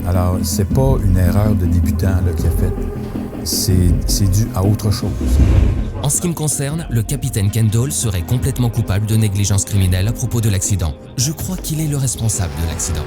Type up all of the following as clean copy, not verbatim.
Alors, c'est pas une erreur de débutant là, qu'il a faite. C'est dû à autre chose. En ce qui me concerne, le capitaine Kendall serait complètement coupable de négligence criminelle à propos de l'accident. Je crois qu'il est le responsable de l'accident.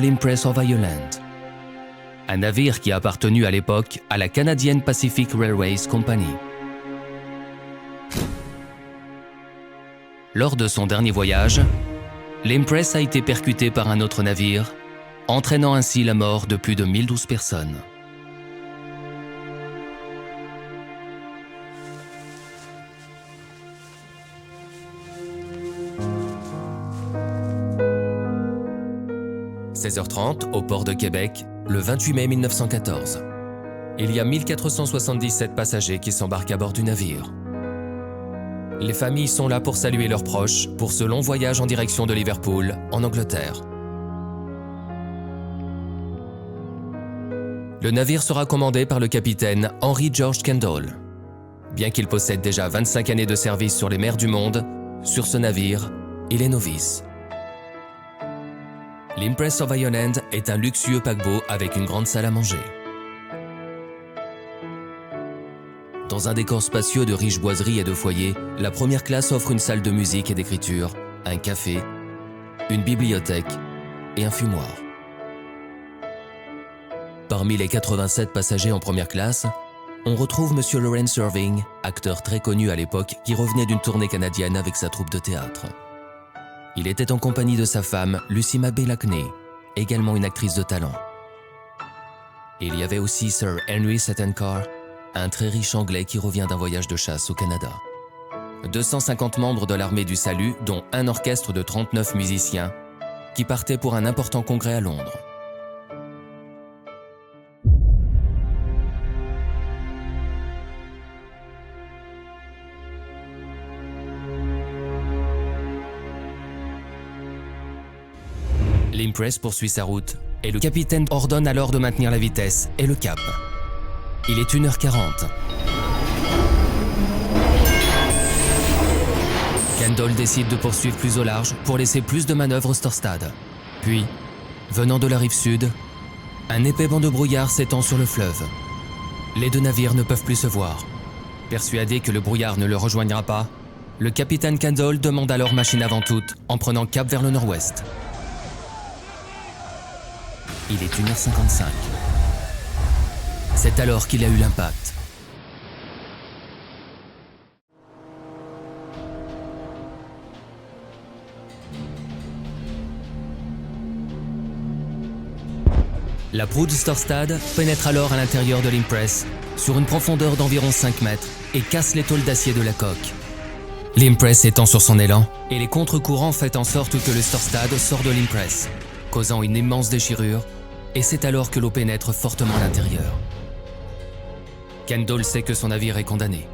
L'Impress of Ireland. Un navire qui a appartenu à l'époque à la Canadian Pacific Railways Company. Lors de son dernier voyage, l'Impress a été percuté par un autre navire, entraînant ainsi la mort de plus de 1012 personnes. « 16h30 au port de Québec, le 28 mai 1914. Il y a 1477 passagers qui s'embarquent à bord du navire. Les familles sont là pour saluer leurs proches pour ce long voyage en direction de Liverpool, en Angleterre. Le navire sera commandé par le capitaine Henry George Kendall. Bien qu'il possède déjà 25 années de service sur les mers du monde, sur ce navire, il est novice. L'Impress of Ireland est un luxueux paquebot avec une grande salle à manger. Dans un décor spacieux de riches boiseries et de foyers, la première classe offre une salle de musique et d'écriture, un café, une bibliothèque et un fumoir. Parmi les 87 passagers en première classe, on retrouve M. Laurence Irving, acteur très connu à l'époque qui revenait d'une tournée canadienne avec sa troupe de théâtre. Il était en compagnie de sa femme, Lucy Mabey Lackney, également une actrice de talent. Il y avait aussi Sir Henry Seton Karr, un très riche Anglais qui revient d'un voyage de chasse au Canada. 250 membres de l'armée du salut, dont un orchestre de 39 musiciens, qui partaient pour un important congrès à Londres. L'Impress poursuit sa route et le capitaine ordonne alors de maintenir la vitesse et le cap. Il est 1h40. Kendall décide de poursuivre plus au large pour laisser plus de manœuvres au Storstad. Puis, venant de la rive sud, un épais banc de brouillard s'étend sur le fleuve. Les deux navires ne peuvent plus se voir. Persuadé que le brouillard ne le rejoignera pas, le capitaine Kendall demande alors machine avant toute en prenant cap vers le nord-ouest. Il est 1h55. C'est alors qu'il a eu l'impact. La proue du Storstad pénètre alors à l'intérieur de l'Impress, sur une profondeur d'environ 5 mètres, et casse les tôles d'acier de la coque. L'Impress étend sur son élan, et les contre-courants font en sorte que le Storstad sort de l'Impress, causant une immense déchirure, et c'est alors que l'eau pénètre fortement à l'intérieur. Kendall sait que son navire est condamné.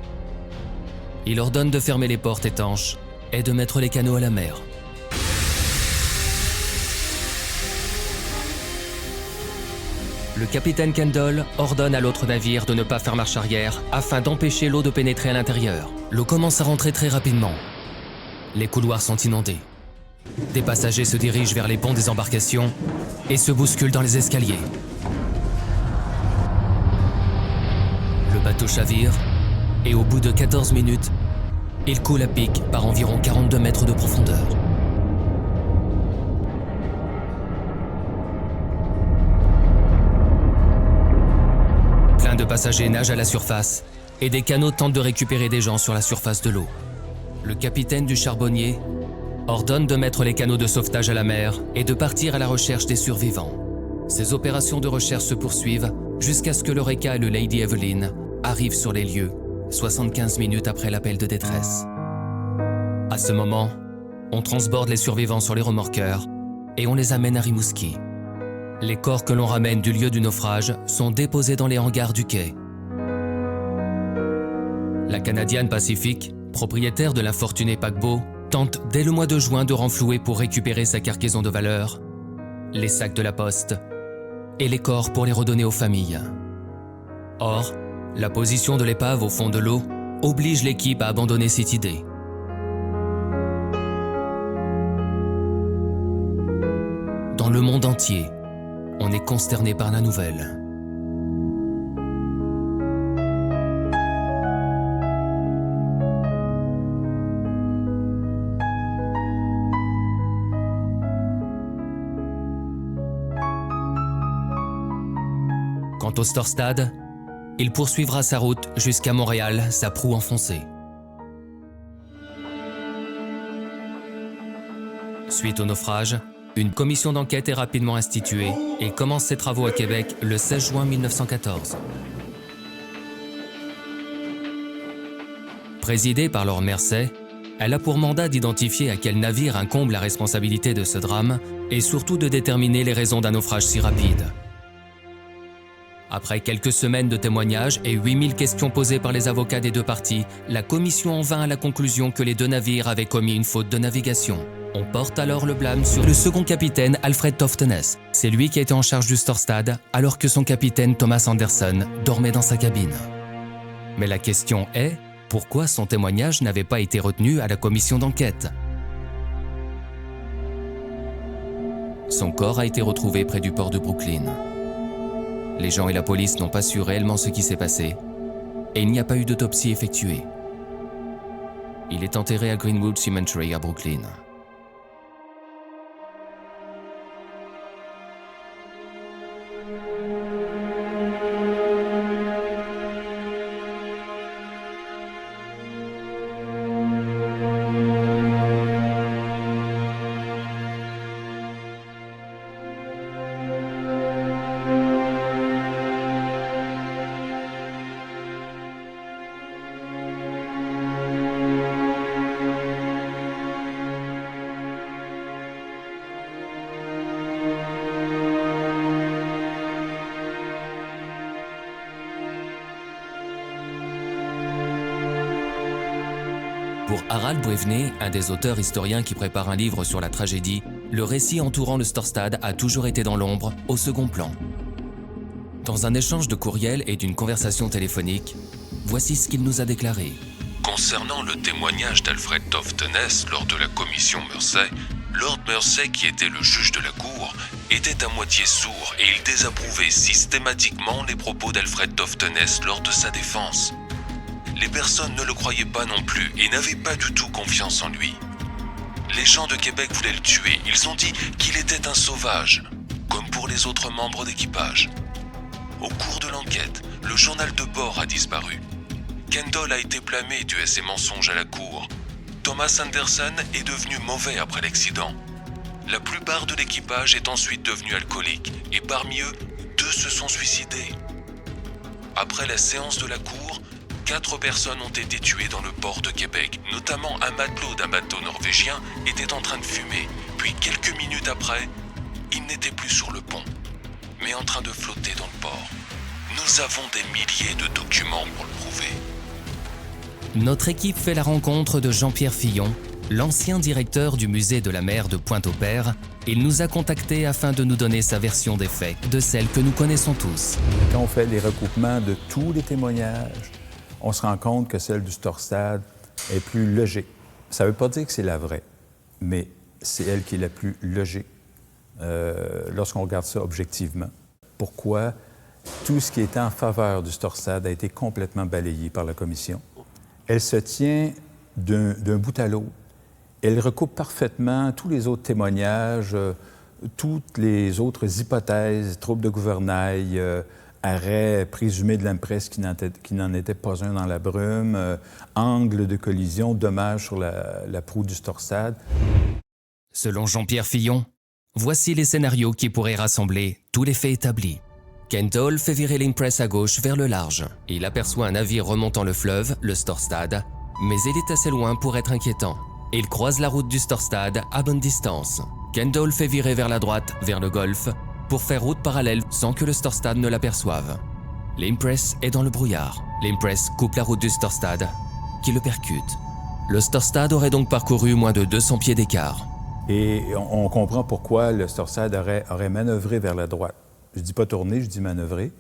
Il ordonne de fermer les portes étanches et de mettre les canots à la mer. Le capitaine Kendall ordonne à l'autre navire de ne pas faire marche arrière afin d'empêcher l'eau de pénétrer à l'intérieur. L'eau commence à rentrer très rapidement. Les couloirs sont inondés. Des passagers se dirigent vers les ponts des embarcations et se bousculent dans les escaliers. Le bateau chavire et au bout de 14 minutes, il coule à pic par environ 42 mètres de profondeur. Plein de passagers nagent à la surface et des canots tentent de récupérer des gens sur la surface de l'eau. Le capitaine du charbonnier ordonne de mettre les canots de sauvetage à la mer et de partir à la recherche des survivants. Ces opérations de recherche se poursuivent jusqu'à ce que l'Eureka et le Lady Evelyn arrivent sur les lieux, 75 minutes après l'appel de détresse. À ce moment, on transborde les survivants sur les remorqueurs et on les amène à Rimouski. Les corps que l'on ramène du lieu du naufrage sont déposés dans les hangars du quai. La Canadian Pacific, propriétaire de l'infortuné paquebot, tente dès le mois de juin de renflouer pour récupérer sa cargaison de valeur, les sacs de la poste et les corps pour les redonner aux familles. Or, la position de l'épave au fond de l'eau oblige l'équipe à abandonner cette idée. Dans le monde entier, on est consterné par la nouvelle. Quant au Storstad, il poursuivra sa route jusqu'à Montréal, sa proue enfoncée. Suite au naufrage, une commission d'enquête est rapidement instituée et commence ses travaux à Québec le 16 juin 1914. Présidée par Lord Mersey, elle a pour mandat d'identifier à quel navire incombe la responsabilité de ce drame et surtout de déterminer les raisons d'un naufrage si rapide. Après quelques semaines de témoignages et 8000 questions posées par les avocats des deux parties, la commission en vint à la conclusion que les deux navires avaient commis une faute de navigation. On porte alors le blâme sur le second capitaine Alfred Toftenes. C'est lui qui était en charge du Storstad, alors que son capitaine Thomas Anderson dormait dans sa cabine. Mais la question est, pourquoi son témoignage n'avait pas été retenu à la commission d'enquête? Son corps a été retrouvé près du port de Brooklyn. Les gens et la police n'ont pas su réellement ce qui s'est passé, et il n'y a pas eu d'autopsie effectuée. Il est enterré à Greenwood Cemetery à Brooklyn. Pour Harald Brevene, un des auteurs historiens qui prépare un livre sur la tragédie, le récit entourant le Storstad a toujours été dans l'ombre, au second plan. Dans un échange de courriel et d'une conversation téléphonique, voici ce qu'il nous a déclaré. Concernant le témoignage d'Alfred Toftenes lors de la commission Mersey, Lord Mersey, qui était le juge de la cour, était à moitié sourd et il désapprouvait systématiquement les propos d'Alfred Toftenes lors de sa défense. Les personnes ne le croyaient pas non plus et n'avaient pas du tout confiance en lui. Les gens de Québec voulaient le tuer. Ils ont dit qu'il était un sauvage, comme pour les autres membres d'équipage. Au cours de l'enquête, le journal de bord a disparu. Kendall a été blâmé dû à ses mensonges à la cour. Thomas Anderson est devenu mauvais après l'accident. La plupart de l'équipage est ensuite devenu alcoolique et parmi eux, 2 se sont suicidés. Après la séance de la cour, 4 personnes ont été tuées dans le port de Québec, notamment un matelot d'un bateau norvégien était en train de fumer. Puis quelques minutes après, il n'était plus sur le pont, mais en train de flotter dans le port. Nous avons des milliers de documents pour le prouver. Notre équipe fait la rencontre de Jean-Pierre Fillon, l'ancien directeur du musée de la mer de Pointe-au-Père. Il nous a contactés afin de nous donner sa version des faits, de celle que nous connaissons tous. Quand on fait les recoupements de tous les témoignages, on se rend compte que celle du Storstad est plus logique. Ça ne veut pas dire que c'est la vraie, mais c'est elle qui est la plus logique lorsqu'on regarde ça objectivement. Pourquoi tout ce qui était en faveur du Storsad a été complètement balayé par la commission? Elle se tient d'un bout à l'autre. Elle recoupe parfaitement tous les autres témoignages, toutes les autres hypothèses, troubles de gouvernail, arrêt présumé de l'Empress qui n'en était pas un dans la brume, angle de collision, dommages sur la proue du Storsad. Selon Jean-Pierre Fillon, voici les scénarios qui pourraient rassembler tous les faits établis. Kendall fait virer l'Impress à gauche vers le large. Il aperçoit un navire remontant le fleuve, le Storstad, mais il est assez loin pour être inquiétant. Il croise la route du Storstad à bonne distance. Kendall fait virer vers la droite, vers le golfe, pour faire route parallèle sans que le Storstad ne l'aperçoive. L'Impress est dans le brouillard. L'Impress coupe la route du Storstad, qui le percute. Le Storstad aurait donc parcouru moins de 200 pieds d'écart. Et on comprend pourquoi le Storsad aurait manœuvré vers la droite. Je dis pas tourner, je dis manœuvrer.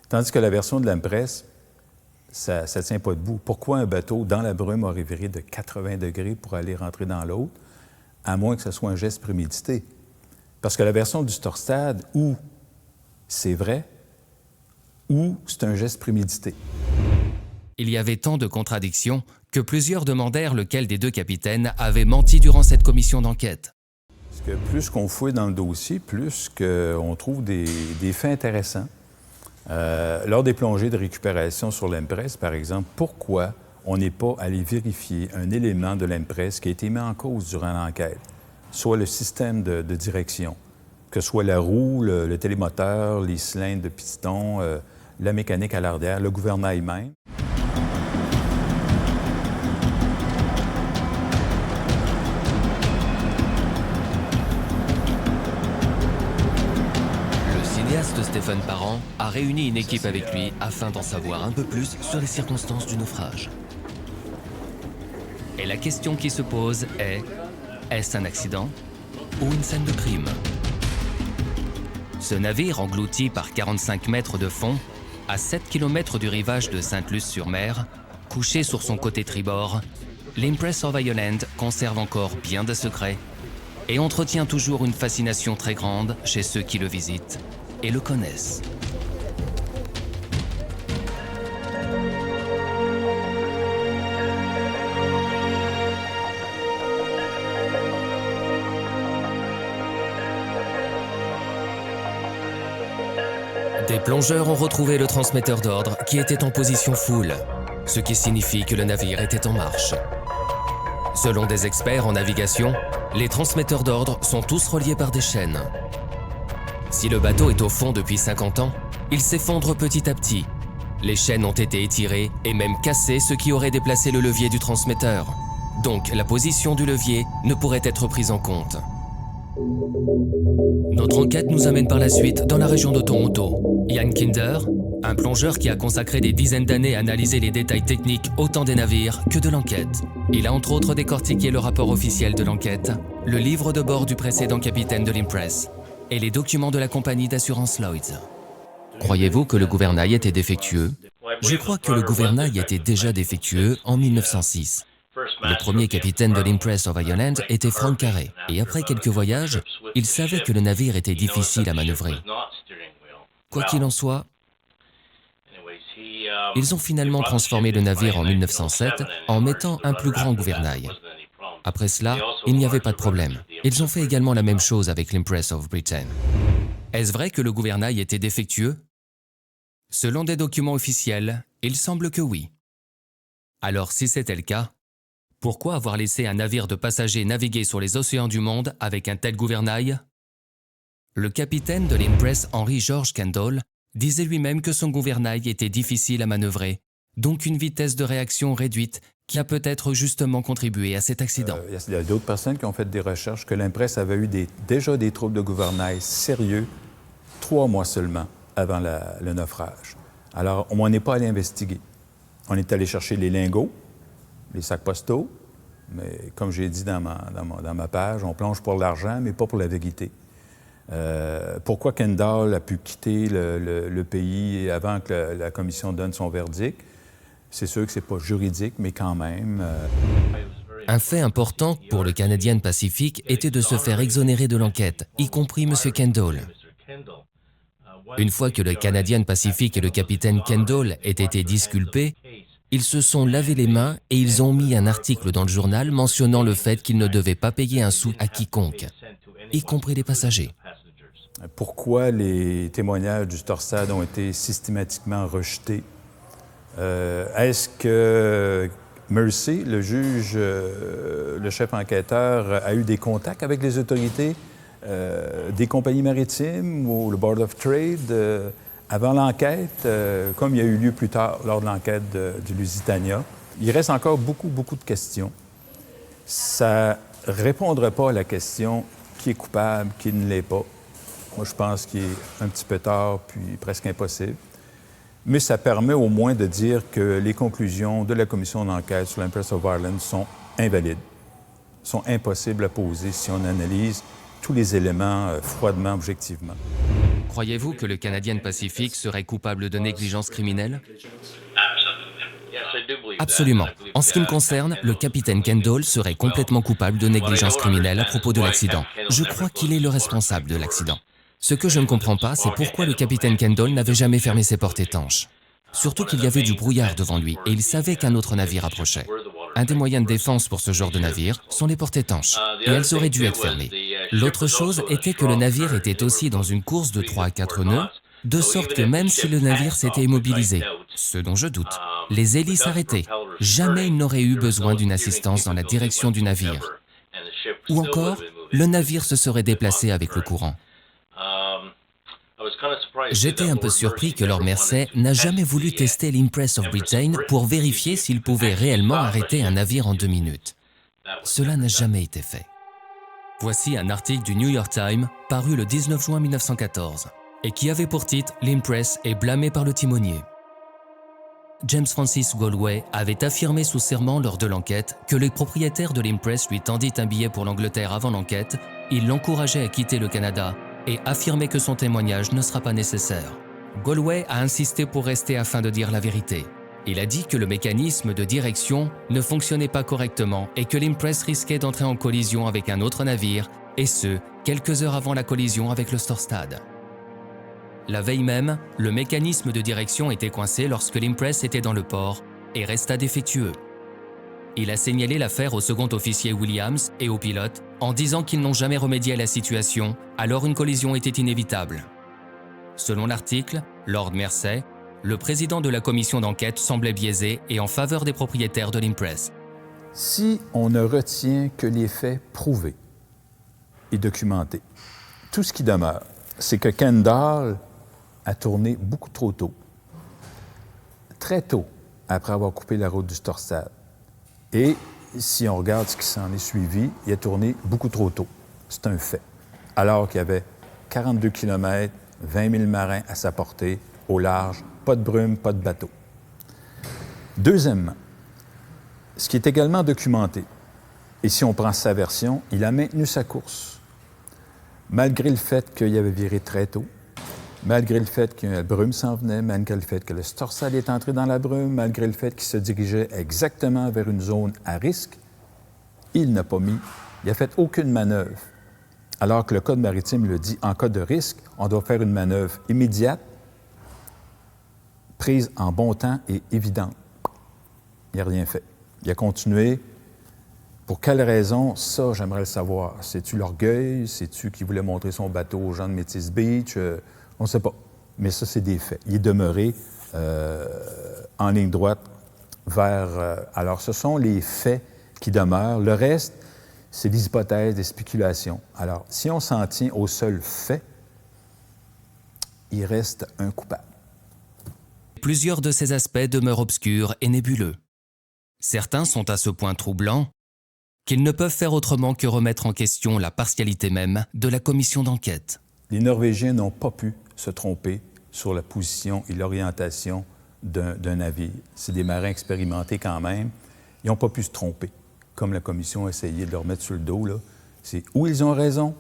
Tandis que la version de l'Empress, ça ne tient pas debout. Pourquoi un bateau dans la brume aurait viré de 80 degrés pour aller rentrer dans l'autre, à moins que ce soit un geste prémédité? Parce que la version du Storsad, ou c'est vrai, ou c'est un geste prémédité. Il y avait tant de contradictions que plusieurs demandèrent lequel des deux capitaines avait menti durant cette commission d'enquête. Parce que plus qu'on fouille dans le dossier, plus qu'on trouve des faits intéressants. Lors des plongées de récupération sur l'Empress, par exemple, pourquoi on n'est pas allé vérifier un élément de l'Empress qui a été mis en cause durant l'enquête, soit le système de direction, que ce soit la roue, le télémoteur, les cylindres de piston, la mécanique à l'arrière, le gouvernail même. Stéphane Parent a réuni une équipe avec lui afin d'en savoir un peu plus sur les circonstances du naufrage. Et la question qui se pose est-ce un accident ou une scène de crime? Ce navire, englouti par 45 mètres de fond, à 7 km du rivage de Sainte-Luce-sur-Mer, couché sur son côté tribord, l'Impress of Ireland conserve encore bien de secrets et entretient toujours une fascination très grande chez ceux qui le visitent et le connaissent. Des plongeurs ont retrouvé le transmetteur d'ordre qui était en position full, ce qui signifie que le navire était en marche. Selon des experts en navigation, les transmetteurs d'ordre sont tous reliés par des chaînes. Si le bateau est au fond depuis 50 ans, il s'effondre petit à petit. Les chaînes ont été étirées et même cassées, ce qui aurait déplacé le levier du transmetteur. Donc la position du levier ne pourrait être prise en compte. Notre enquête nous amène par la suite dans la région de Toronto. Ian Kinder, un plongeur qui a consacré des dizaines d'années à analyser les détails techniques autant des navires que de l'enquête. Il a entre autres décortiqué le rapport officiel de l'enquête, le livre de bord du précédent capitaine de l'Impress et les documents de la compagnie d'assurance Lloyd's. Croyez-vous que le gouvernail était défectueux? Je crois que le gouvernail était déjà défectueux en 1906. Le premier capitaine de l'Impress of Ireland était Frank Carey, et après quelques voyages, il savait que le navire était difficile à manœuvrer. Quoi qu'il en soit, ils ont finalement transformé le navire en 1907 en mettant un plus grand gouvernail. Après cela, il n'y avait pas de problème. Ils ont fait également la même chose avec l'Impress of Britain. Est-ce vrai que le gouvernail était défectueux? Selon des documents officiels, il semble que oui. Alors si c'était le cas, pourquoi avoir laissé un navire de passagers naviguer sur les océans du monde avec un tel gouvernail? Le capitaine de l'Impress, Henry George Kendall, disait lui-même que son gouvernail était difficile à manœuvrer, donc une vitesse de réaction réduite qui a peut-être justement contribué à cet accident. Il y a d'autres personnes qui ont fait des recherches que l'Impress avait eu déjà des troubles de gouvernail sérieux 3 mois seulement avant le naufrage. Alors, on n'est pas allé investiguer. On est allé chercher les lingots, les sacs postaux, mais comme j'ai dit dans ma page, on plonge pour l'argent, mais pas pour la vérité. Pourquoi Kendall a pu quitter le pays avant que la commission donne son verdict? C'est sûr que c'est pas juridique, mais quand même... Un Un fait important pour le Canadian Pacific était de se faire exonérer de l'enquête, y compris M. Kendall. Une fois que le Canadian Pacific et le capitaine Kendall aient été disculpés, ils se sont lavé les mains et ils ont mis un article dans le journal mentionnant le fait qu'ils ne devaient pas payer un sou à quiconque, y compris les passagers. Pourquoi les témoignages du Storsad ont été systématiquement rejetés? Est-ce que Mercy, le juge, le chef enquêteur, a eu des contacts avec les autorités des compagnies maritimes ou le Board of Trade avant l'enquête, comme il y a eu lieu plus tard lors de l'enquête du Lusitania? Il reste encore beaucoup de questions. Ça ne répondra pas à la question qui est coupable, qui ne l'est pas. Moi, je pense qu'il est un petit peu tard, puis presque impossible. Mais ça permet au moins de dire que les conclusions de la commission d'enquête sur l'Empress of Ireland sont invalides, sont impossibles à poser si on analyse tous les éléments froidement, objectivement. Croyez-vous que le Canadian Pacific serait coupable de négligence criminelle? Absolument. En ce qui me concerne, le capitaine Kendall serait complètement coupable de négligence criminelle à propos de l'accident. Je crois qu'il est le responsable de l'accident. Ce que je ne comprends pas, c'est pourquoi le capitaine Kendall n'avait jamais fermé ses portes étanches. Surtout qu'il y avait du brouillard devant lui et il savait qu'un autre navire approchait. Un des moyens de défense pour ce genre de navire sont les portes étanches, et elles auraient dû être fermées. L'autre chose était que le navire était aussi dans une course de 3 à 4 nœuds, de sorte que même si le navire s'était immobilisé, ce dont je doute, les hélices arrêtées, jamais il n'aurait eu besoin d'une assistance dans la direction du navire. Ou encore, le navire se serait déplacé avec le courant. J'étais un peu surpris que Lord Mersey n'a jamais voulu tester l'Empress of Britain pour vérifier s'il pouvait réellement arrêter un navire en 2 minutes. Cela n'a jamais été fait. Voici un article du New York Times paru le 19 juin 1914 et qui avait pour titre « L'Empress est blâmée par le timonier ». James Francis Galway avait affirmé sous serment lors de l'enquête que le propriétaire de l'Empress lui tendit un billet pour l'Angleterre avant l'enquête, il l'encourageait à quitter le Canada et affirmait que son témoignage ne sera pas nécessaire. Galway a insisté pour rester afin de dire la vérité. Il a dit que le mécanisme de direction ne fonctionnait pas correctement et que l'Empress risquait d'entrer en collision avec un autre navire, et ce, quelques heures avant la collision avec le Storstad. La veille même, le mécanisme de direction était coincé lorsque l'Empress était dans le port et resta défectueux. Il a signalé l'affaire au second officier Williams et au pilote en disant qu'ils n'ont jamais remédié à la situation, alors une collision était inévitable. Selon l'article, Lord Mersey, le président de la commission d'enquête semblait biaisé et en faveur des propriétaires de l'Empress. Si on ne retient que les faits prouvés et documentés, tout ce qui demeure, c'est que Kendall a tourné beaucoup trop tôt, très tôt après avoir coupé la route du Storstad. Et si on regarde ce qui s'en est suivi, il a tourné beaucoup trop tôt. C'est un fait. Alors qu'il y avait 42 km, 20 000 marins à sa portée, au large, pas de brume, pas de bateau. Deuxièmement, ce qui est également documenté, et si on prend sa version, il a maintenu sa course. Malgré le fait qu'il avait viré très tôt, malgré le fait que la brume s'en venait, malgré le fait que le Storsad est entré dans la brume, malgré le fait qu'il se dirigeait exactement vers une zone à risque, il n'a fait aucune manœuvre. Alors que le Code maritime le dit, en cas de risque, on doit faire une manœuvre immédiate, prise en bon temps et évidente. Il n'a rien fait. Il a continué. Pour quelle raison? Ça, j'aimerais le savoir. C'est-tu l'orgueil? C'est-tu qu'il voulait montrer son bateau aux gens de Métis Beach? On ne sait pas. Mais ça, c'est des faits. Il est demeuré en ligne droite vers... alors, ce sont les faits qui demeurent. Le reste, c'est des hypothèses, des spéculations. Alors, si on s'en tient aux seuls faits, il reste un coupable. Plusieurs de ces aspects demeurent obscurs et nébuleux. Certains sont à ce point troublants qu'ils ne peuvent faire autrement que remettre en question la partialité même de la commission d'enquête. Les Norvégiens n'ont pas pu se tromper sur la position et l'orientation d'un navire. C'est des marins expérimentés quand même. Ils n'ont pas pu se tromper, comme la commission a essayé de leur mettre sur le dos. Là. C'est où ils ont raison,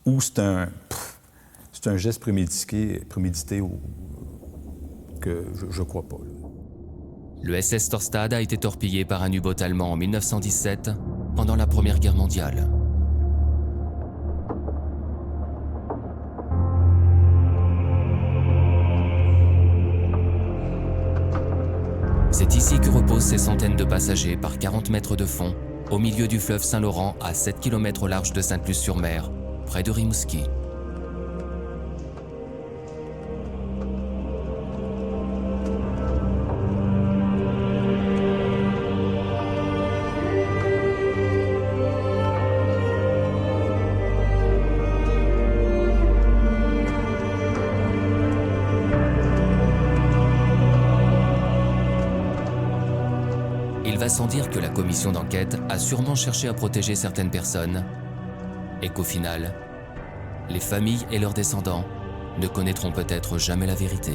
ou c'est un geste prémédité que je ne crois pas. Là. Le SS Torstad a été torpillé par un U-boot allemand en 1917 pendant la Première Guerre mondiale. C'est ici que reposent ces centaines de passagers par 40 mètres de fond, au milieu du fleuve Saint-Laurent à 7 km au large de Sainte-Luce-sur-Mer, près de Rimouski. Il va sans dire que la commission d'enquête a sûrement cherché à protéger certaines personnes et qu'au final, les familles et leurs descendants ne connaîtront peut-être jamais la vérité.